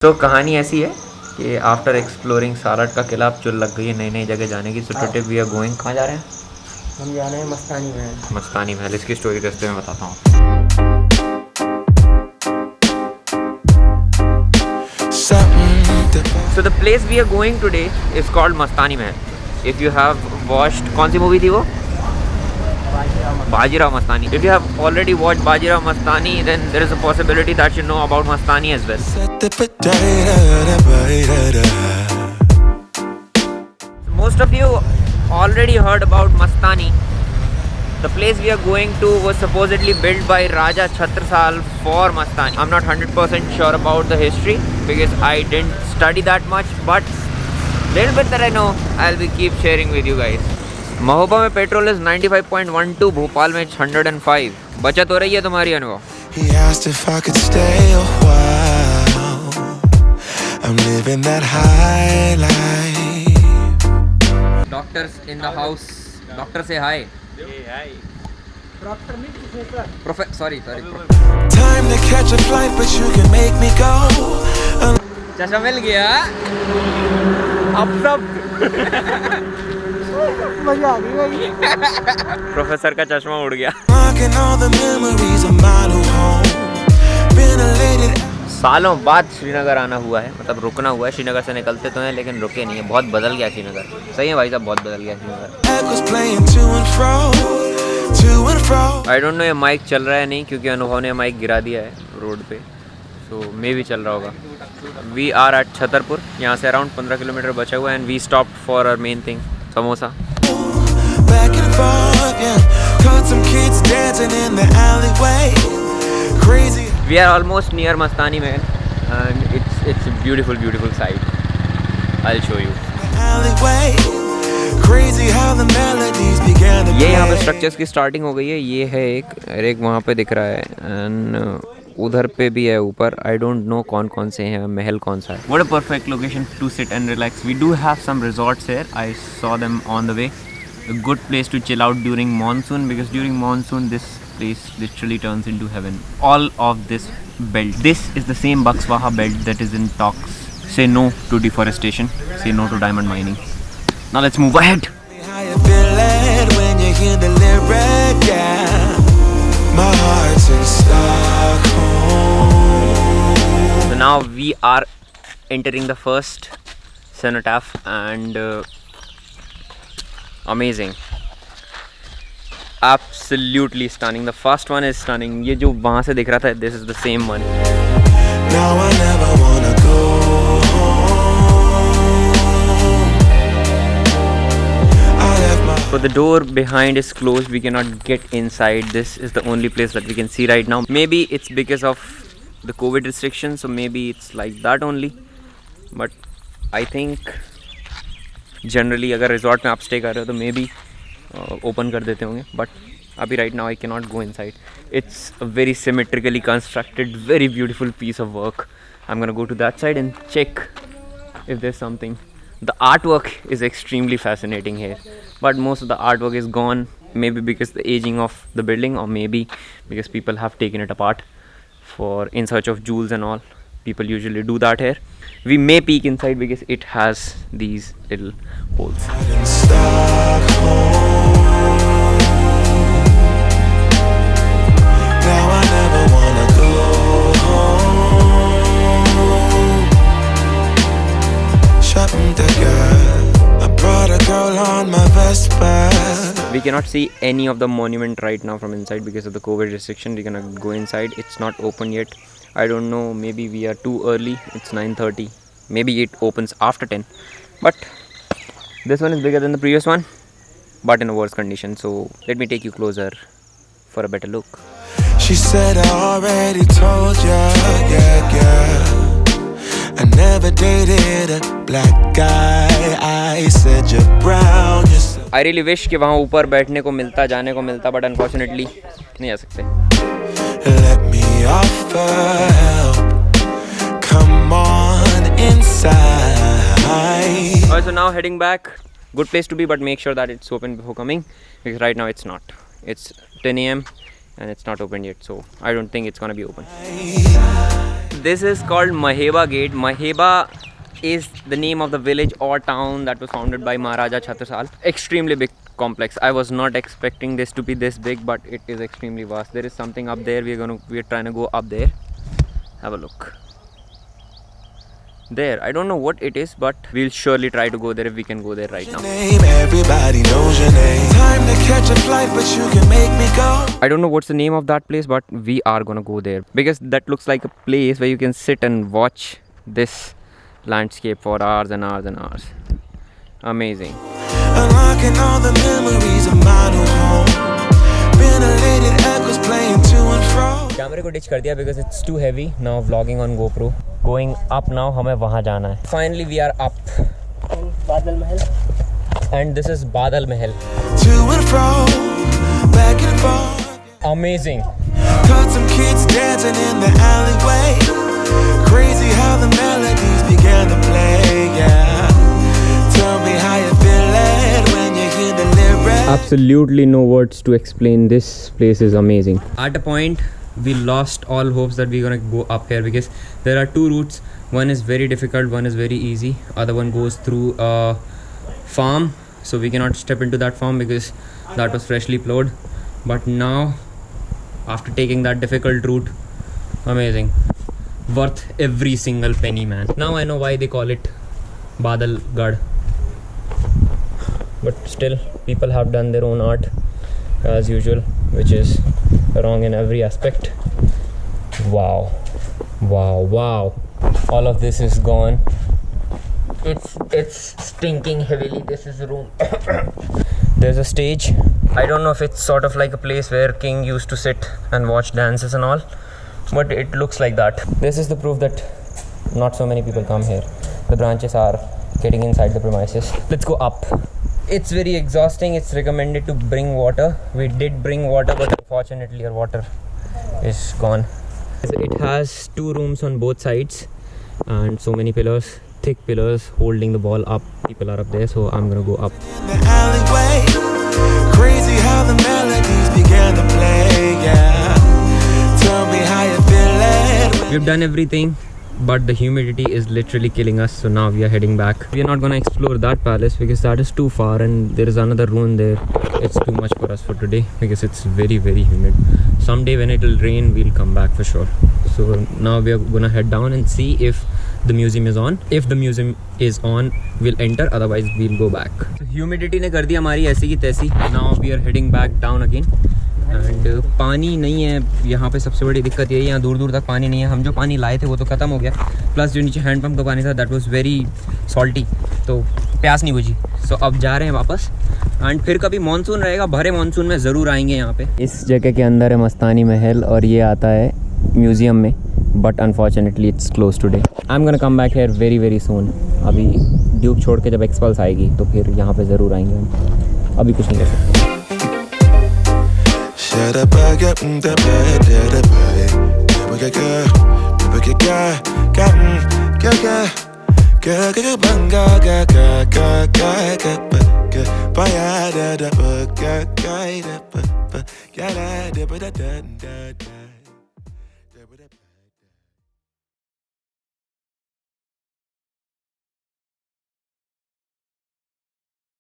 तो कहानी ऐसी है कि आफ्टर एक्सप्लोरिंग सारट का किला अब चुल लग गई है नई नई जगह जाने की। So today we are going, कहाँ जा रहे हैं? हम जा रहे हैं मस्तानी महल। मस्तानी महल। इसकी स्टोरी रास्ते में बताता हूँ। So the place we are going today is called Mastani Mahal. If you have watched, कौन सी मूवी थी वो? Bajirao Mastani. If you have already watched Bajirao Mastani, then there is a possibility that you know about Mastani as well. Most of you already heard about Mastani. The place we are going to was supposedly built by Raja Chhatrasal for Mastani. I'm not 100% sure about the history because I didn't study that much, but little bit that I know, I'll be keep sharing with you guys. Mahoba में petrol is 95.12, Bhopal में 105। बचत हो रही है तुम्हारी अनुभव? Doctors in the house. Doctor से हाय। Sorry चश्मा मिल गया अब सब मजा आ गई। प्रोफेसर का चश्मा उड़ गया। सालों बाद श्रीनगर आना हुआ है, मतलब रुकना हुआ है। श्रीनगर से निकलते तो हैं लेकिन रुके नहीं है। बहुत बदल गया श्रीनगर। सही है भाई साहब, बहुत बदल गया श्रीनगर। आई डोंट नो ये माइक चल रहा है नहीं, क्योंकि अनुभव ने माइक गिरा दिया है रोड पे, तो मे भी चल रहा होगा। We are at Chhatarpur. यहाँ से अराउंड 15 किलोमीटर बचा हुआ है and we stop for our main thing, samosa. We are almost near Mastani Mahal and it's a beautiful sight. I'll show you. ये यहाँ पे स्ट्रक्चर्स की स्टार्टिंग हो गई है। ये है एक वहाँ पे दिख रहा है एंड उधर पे भी है ऊपर। आई डोंट नो कौन कौन से हैं, महल कौन सा है। What a perfect location to sit and relax. We do have some resorts here. I saw them on the way. A good place to chill out during monsoon, because during monsoon this place literally turns into heaven. All of this belt. This is the same Buxwaha belt that is in talks. Say no to deforestation. Say no to diamond mining. Now let's move ahead. So now we are entering the first cenotaph and amazing, absolutely stunning. The first one is stunning. ये जो वहाँ से दिख रहा था, this is the same one. Now I never wanna go home. So the door behind is closed. We cannot get inside. This is the only place that we can see right now. Maybe it's because of the COVID restrictions, so maybe it's like that only. But I think generally अगर resort में आप stay कर रहे हो तो may be open कर देते होंगे, बट अभी right now I can not go inside. It's a very symmetrically constructed, very beautiful piece of work. I am gonna go to that side and check if there's something. The artwork is extremely fascinating here, but most of the artwork is gone, maybe because the aging of the building, or maybe because people have taken it apart for in search of jewels and all. People usually do that here. We may peek inside because it has these little holes. Now I never wanna go home. Shopping the girl, I brought a girl on my Vespa. We cannot see any of the monument right now from inside because of the COVID restriction. We cannot go inside. It's not open yet. I don't know, maybe we are too early. It's 9:30. Maybe it opens after 10. But this one is bigger than the previous one, but in a worse condition. So let me take you closer for a better look. She said I already told ya, yeah. I never dated a black guy. I said you're brown. I really wish कि वहाँ ऊपर बैठने को मिलता, जाने को मिलता, but unfortunately नहीं जा सकते. Let me offer help. Come on inside. Alright, so now heading back. Good place to be, but make sure that it's open before coming, because right now it's not. It's 10 AM and it's not open yet, so I don't think it's gonna be open. this is called Maheba Gate. Maheba is the name of the village or town that was founded by Maharaja Chhattisal. Extremely big complex. I was not expecting this to be this big, but it is extremely vast. There is something up there. We're trying to go up there. Have a look. There, I don't know what it is, but we'll surely try to go there if we can go there right now. Everybody knows your name. Time to catch a flight, but you can make me go. I don't know what's the name of that place, but we are gonna go there because that looks like a place where you can sit and watch this landscape for hours and hours and hours. Amazing. Unlocking all the memories of my new home. Ventilated echoes playing to and fro. कैमरे को ditch कर दिया because it's too heavy. Now vlogging on GoPro. Going up now. हमें वहाँ जाना है. Finally we are up. बादल महल. And this is Badal Mahal. To and fro, back and forth. Amazing. Caught some kids dancing in the alleyway. Crazy how the melodies began to play. Yeah. Tell me how you feel it when you hear the lyrics. Absolutely no words to explain. This place is amazing. At a point we lost all hopes that we're gonna go up here because there are two routes. One is very difficult, one is very easy. Other one goes through a farm, so we cannot step into that farm because that was freshly plowed. But now, after taking that difficult route, amazing, worth every single penny, man. Now I know why they call it Badal Gad. But still, people have done their own art as usual, which is wrong in every aspect. Wow, wow, wow. All of this is gone. It's stinking heavily. This is a room. There's a stage. I don't know if it's sort of like a place where king used to sit and watch dances and all, but it looks like that. This is the proof that not so many people come here. The branches are getting inside the premises. Let's go up. It's very exhausting. It's recommended to bring water. We did bring water, but unfortunately our water is gone. It has two rooms on both sides and so many pillars, thick pillars holding the ball up. People are up there, so I'm gonna go up. In the alleyway. Crazy how the melodies began to play. Yeah. Tell me how you feel it. We've done everything, but the humidity is literally killing us, so now we are heading back. We are not gonna explore that palace because that is too far and there is another ruin there. It's too much for us for today because it's very, very humid. Someday when it will rain, we'll come back for sure. So now we are gonna head down and see if the museum is on. If the museum is on, we'll enter, otherwise we'll go back. So humidity ने कर दी हमारी ऐसी की तैसी. Now we are heading back down again. And पानी नहीं है यहाँ पे. सबसे बड़ी दिक्कत यही है, यहाँ दूर दूर तक पानी नहीं है. हम जो पानी लाए थे वो तो ख़त्म हो गया, प्लस जो नीचे हैंडपम्प का पानी था दैट वाज वेरी सॉल्टी, तो प्यास नहीं बुझी. सो अब जा रहे हैं वापस. एंड फिर कभी मानसून रहेगा, भरे मानसून में ज़रूर आएंगे यहाँ पे. इस जगह के अंदर है मस्तानी महल और ये आता है म्यूज़ियम में, but unfortunately it's close today. I am gonna come back here very very soon. अभी ड्यूक छोड़ के जब एक्सपल्स आएगी तो फिर यहाँ पे ज़रूर आएंगे हम. अभी कुछ नहीं कर सकते. Shut up, I got the bed, the bed. We got banga,